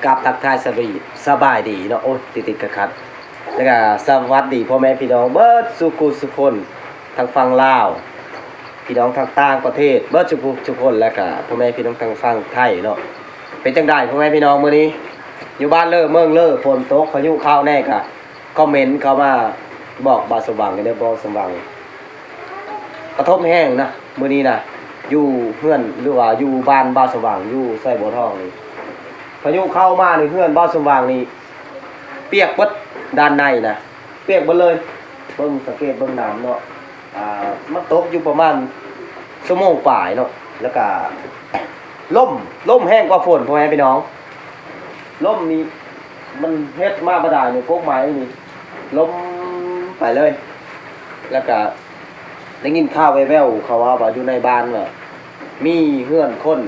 กับทักทายสบายดีเนาะโอ้ติดขัดแล้วก็สวัสดีพ่อแม่พี่น้องเบิดสุคนทางฝั่งลาวพี่น้องทางต่างประเทศเบิดทุกคนแล้วก็พ่อแม่พี่น้องทางฝั่งไทยเนาะเป็นจังได๋พ่อแม่พี่น้องมื้อนี้อยู่บ้านเมืองฝนตกพายุเข้าแน่ก็คอมเมนต์เข้ามาบอกบ่สว่างกันเด้อบ่สว่างกระทบแห้งนะมื้อนี้นะอยู่เพื่อนหรือว่าอยู่บ้านบ่สว่างอยู่ไส้บัวทองนี่พายุเข้ามาในเพื่อนบ่สว่างนี่เปียกเบิดด้านในนะเปียกเบิดเลยเบิ่งสังเกตเบิ่งน้ำเนาะมันตกอยู่ประมาณชั่วโมงปลายเนาะแล้วก็ลมแห้งกว่าฝนพ่อแม่พี่น้องลมนี่มันเฮ็ดมาบ่ได้นี่พวกไม้นี่ลมไปเลยแล้วก็ได้ยินข่าวแว่วๆเขาว่าอยู่ในบ้านว่ามีเฮือนคน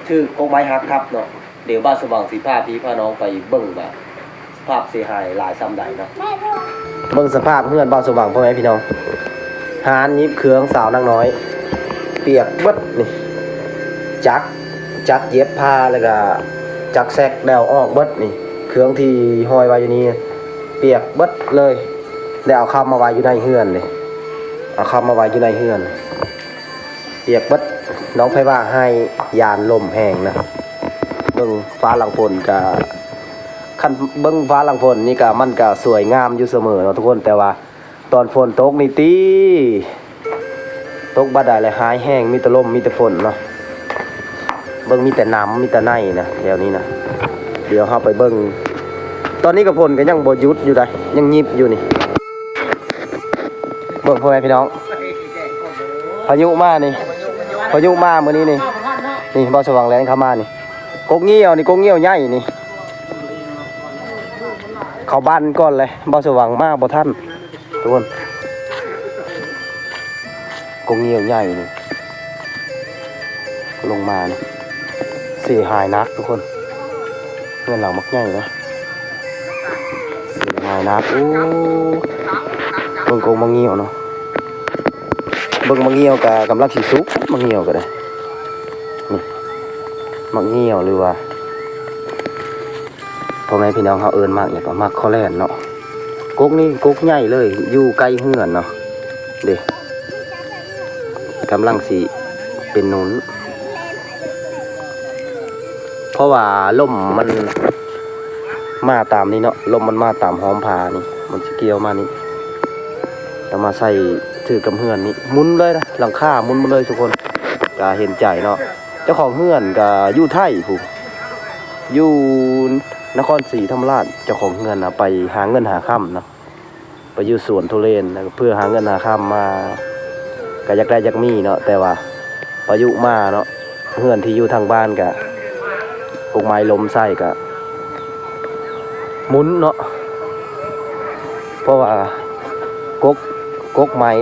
ชื่อกกไม้ฮักครับเนาะเดี๋ยวบ้านสว่างสิพาพี่พาน้องไปเบิ่งว่าสภาพเสียหายหลายซ้ำใดเนาะเบิ่งสภาพเฮือนบ้านสว่างพ่อแม่พี่น้องหานยิบเครื่องสาวนางน้อยเปียกเบิดนี่จักเย็บผ้าแล้วก็จักแซกแล้วออกเบิดนี่เครื่องที่ห้อยไว้อยู่นี่เปียกเบิดเลยแล้วเอาเข้ามาไว้อยู่ในเฮือนเลยเอาเข้ามาไว้อยู่ในเฮือนเปียกเบิดน้องไผว่าให้ยานลมแห้งนะเบิ่งฟ้าหลังฝนก็คันเบิ่งฟ้าหลังฝนนี่ก็มันก็สวยงามอยู่เสมอเนาะทุกคนแต่ว่าตอนฝนตกนี่ตกบ่ได้เลยหายแห้งมีแต่ลมมีแต่ฝนเนาะเบิ่งมีแต่น้ำมีแต่ไนนะแถวนี้นะเดี๋ยวเฮาไปเบิ่งตอนนี้ก็ฝนก็ยังบ่หยุดอยู่ได้ยังยิบอยู่นี่เบิ่งพ่อแม่พี่น้องพายุมานี่พายุมามื้อนี้นี่บ่สว่างแลนเข้ามานี่กกเงี้ยวใหญ่นี่เข้าบ้านก่อนเลยบ่สว่างมาบ่ทันทุกคนกงเงียวใหญ่นี่ลงมานี่เสียหายนักทุกคนเงินหลังมักใหญ่นะเสียหายนักโอ้เบิ่งกงมังเงียวเนาะเบิ่งมังเงียวกับกำลังสิสุกมังเงียวก็ได้นี่มังเงียวหรือว่าพ่อแม่พี่น้องเขาเอิ้นมากอย่างก็มักคอแลนเนาะกกนี่กกใหญ่เลยอยู่ใกล้เฮือนเนาะเด้กำลังสิเป็นหนุนเพราะว่าลมมันมาตามนี้เนาะลมมันมาตามหอมผานี่มันสิเกี่ยวมานี่จะมาใส่ถือกำเฮือนนี่มุนเลยนะหลังคามุนมาเลยทุกคนก็เห็นใจเนาะเจ้าของเฮือนก็อยู่ไทยผู้อยู่นครศรีธรรมราชเจ้าของเฮือนนะไปหาเงินหาค่ำเนาะไปอยู่สวนทุเรียนเพื่อหาเงินหาค่ำมาก็อยากได้อยากมีเนาะแต่ว่าพายุมาเนาะเฮือนที่อยู่ทางบ้านก็ปลูกไม้ล้มใส่ก็หมุนเนาะเพราะว่ากกไม้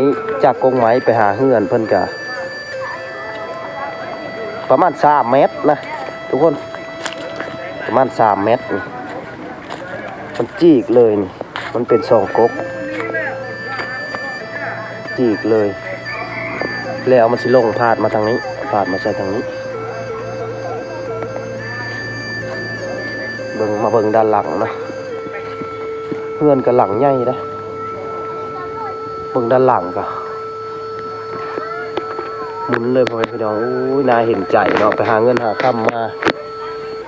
จากกกไม้ไปหาเฮือนเพิ่นก็ประมาณ3 เมตรนะทุกคนประมาณ3 เมตรนี่มันจีกเลยนี่มันเป็น2 กกจีกเลยแล้วมันสิลงพาดมาทางนี้พาดมาใส่ทางนี้เบิ่งด้านหลังนะเพื่อนกับหลังใหญ่นะเบิ่งด้านหลังก็หมุนเลยพ่อแม่พี่น้องโอ้ยน่าเห็นใจเนาะไปหาเงินหาค่ำมา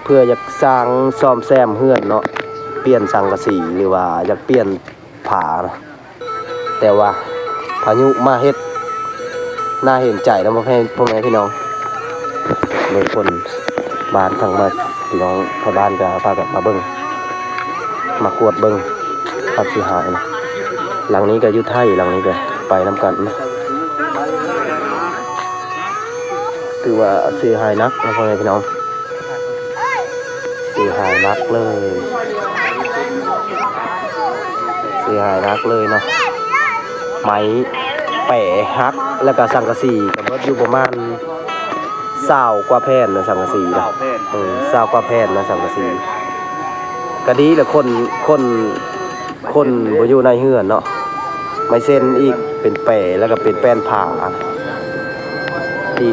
เพื่ออยากสร้างซ่อมแซมเฮือนเนาะเปลี่ยนสังกะสีหรือว่าอยากเปลี่ยนผานะแต่ว่าพายุมาเฮ็ดน่าเห็นใจแล้วพ่อแม่พี่น้องเบิ่งคนบ้านทางมาพี่น้องชาวบ้านก็พากันมาเบิ่งมากวดเบิ่งความเสียหายนะหลังนี้ก็อยู่ไทยหลังนี้ก็ไปนำกันนะถือว่าเสียหายนักนะพ่อแม่พี่น้องเสียหายนักเลยเสียหายนักเลยเนาะไม้แปะฮักแล้วก็สังกะสีกับรถอยู่ประมาณ20 กว่าแผ่นนะสังกะสีนะ20 กว่าแผ่นนะสังกะสีก็ดีแหละคนบ่อยู่ในเฮือนเนาะไม่เส้นอีกเป็นแปะแล้วก็เป็นแป้นผ่าดี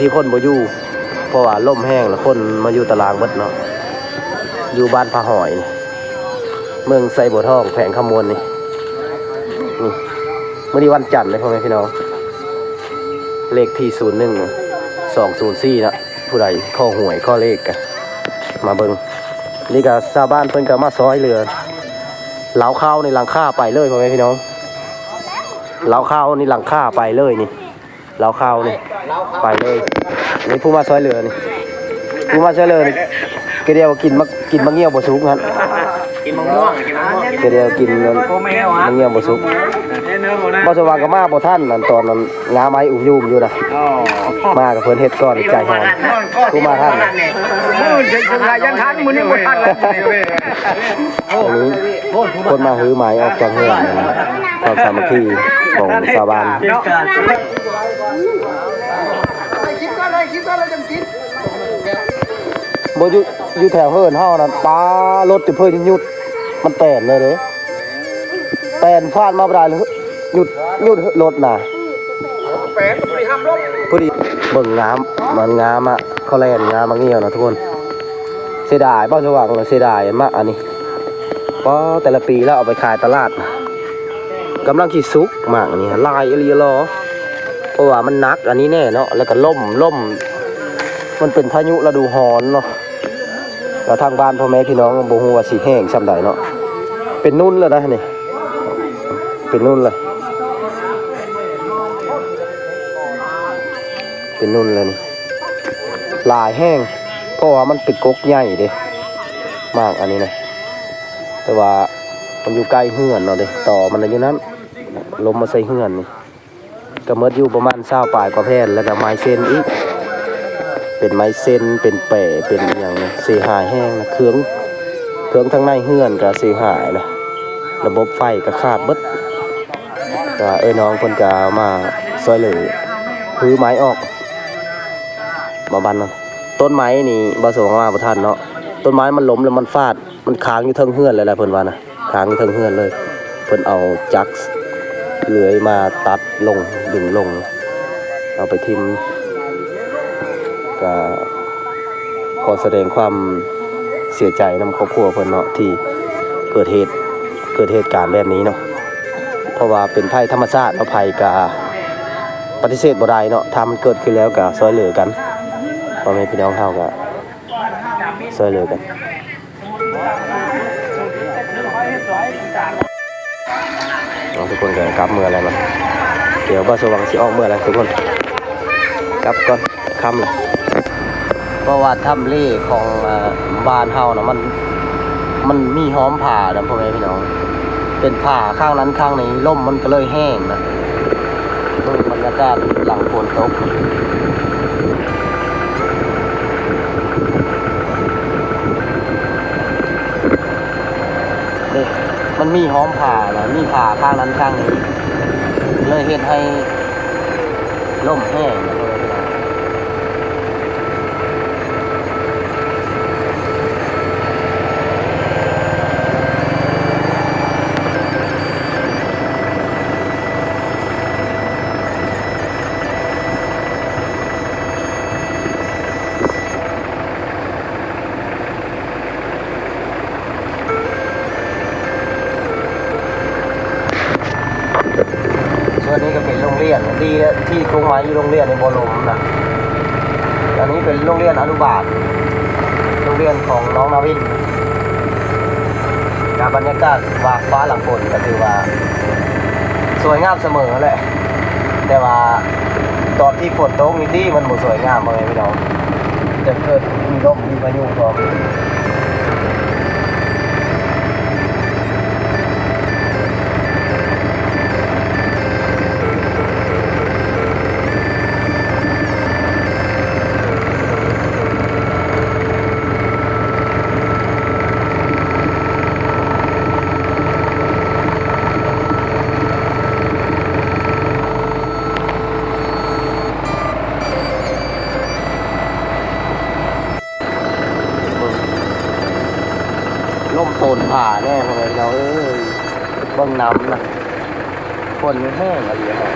ที่คนบ่อยู่เพราะว่าลมแห้งแล้วคนมาอยู่ตารางเบิดเนาะ อยู่บ้านพะหอยนี่เมืองไซบัวทองแขวงขมวนนี่นี่เมื่อนี้วันจันทร์เลยพ่อแม่พี่น้องเลขที่01 204นะผู้ใดข้อหวยข้อเลขกันมาเบิ่งนี่ก็ชาวบ้านเพิ่นก็มาซอยเรือเหลาข้าวในหลังคาไปเลยพ่อแม่พี่น้องเหลาข้าวนี่หลังคาไปเลยนี่เหลาข้าวนี่ไปเลยนี่ผู้มาซอยเรือนี่ผู้มาซอยเรือนี่ก็เดียวกินมะเงี้ยวบ่สุกงั้นกินมะม่วงก็เดียวกินมะเงี้ยวบ่สุกบ่สว่างก็มาบ่ทันนั่นตอนนั้นงาไม้อุ้มยุ่มอยู่นะมากับเพิ่นเฮ็ดก่อนใจหอมผู้มาทันยังทันมื้อนี้บ่ทันแล้วอันนี้คนมาหื้อไม้ออกจากเฮือนความสามัคคีของชาวบ้านบ่อยู่แถวเฮือนเฮานั่นปลารถจะเพิ่นยุดมันแตนเลยเด้แตนฟาดมาบ่ได้เลยหยุดรถน่ะแปดบ่ได้ห้ามรถพอดีเบิ่งงามมันงามอ่ะเขาแล่นงามมาเงี้ยวนะทุกคนเสียดายบ่สว่างเสียดายมากอันนี้เพราะแต่ละปีแล้วเอาไปขายตลาดกำลังขี้สุกมากนี่ลายอีหลีล้อเพราะว่ามันนักอันนี้แน่เนาะแล้วก็ล่มมันเป็นพายุฤดูร้อนเนาะแล้วทางบ้านพ่อแม่พี่น้องบ่ฮู้ว่าสิแห้งซำใดเนาะเป็นนุ่นแล้วนะนี่เป็นนุ่นเลยเป็นนุ่นเลยนี่ลายแห้งเพราะว่ามันเป็นกกใหญ่เด้มากอันนี้นะแต่ว่ามันอยู่ใกล้เฮือนเนาะเด้ต่อมันอยู่นั้นลมมาใส่เฮือนนี่ก็เมิดอยู่ประมาณ20ปลายกว่าแผ่นแล้วก็ไม้เส้นอีกเป็นไม้เส้นเป็นแปะเป็นอย่างนี้เสียหายแห้งนะเครื่องทั้งในเฮือนก็เสียหายนะระบบไฟก็ขาดเบิดก็น้องเพิ่นก็มาซอยเหลือพื้นไม้ออกมาบันนั่นต้นไม้นี่บ่สงมาบ่ทันเนาะต้นไม้มันล้มแล้วมันฟาดมันค้างอยู่เทิงเฮือนเลยแหละเพิ่นว่านะค้างอยู่เทิงเฮือนเลยเพิ่นเอาจักรเลื่อยมาตัดลงดึงลงเอาไปทิ่มก็ขอแสดงความเสียใจนำครอบครัวเพิ่นเนาะที่เกิดเหตุการณ์แบบนี้เนาะเพราะว่าเป็นภัยธรรมชาติภัยก็ปฏิเสธบ่ได้เนาะถ้ามันเกิดขึ้นแล้วก็ช่วยเหลือกันพ่อแม่พี่น้องเฮาก็ช่วยเหลือกันทุกคนก็กลับเมื่อไรมาเดี๋ยวบ่สว่างสิออกเมื่อไรทุกคนกลับก่อนค่ำเลยเพราะว่าถ้ำเล่ของบ้านเฮานะมันมีหอมผ่านะพ่อแม่พี่น้องเป็นผ่าข้างนั้นข้างนี้ล่มมันก็เลยแห้งนะบรรยากาศหลังฝนตกมันมีหอมผ่านะมีผ่าข้างนั้นข้างนี้เลยเฮ็ดให้ล่มแห้งนะอันนี้ก็เป็นโรงเรียนดีที่คงไว้อยู่โรงเรียนในบ่อลมนะอันนี้เป็นโรงเรียนอนุบาลโรงเรียนของน้องนาวินบรรยากาศว่าฟ้าหลังฝนก็คือว่าสวยงามเสมอแหละแต่ว่าตอนที่ฝนตกนี่ที่มันบ่สวยงามเลยพี่น้องจะเกิดมีลมมีพายุพร้อมล่มโตนผ่าแน่เลยเราเบิ่งน้ำนะฝนแห้งอะไรอย่างเงี้ย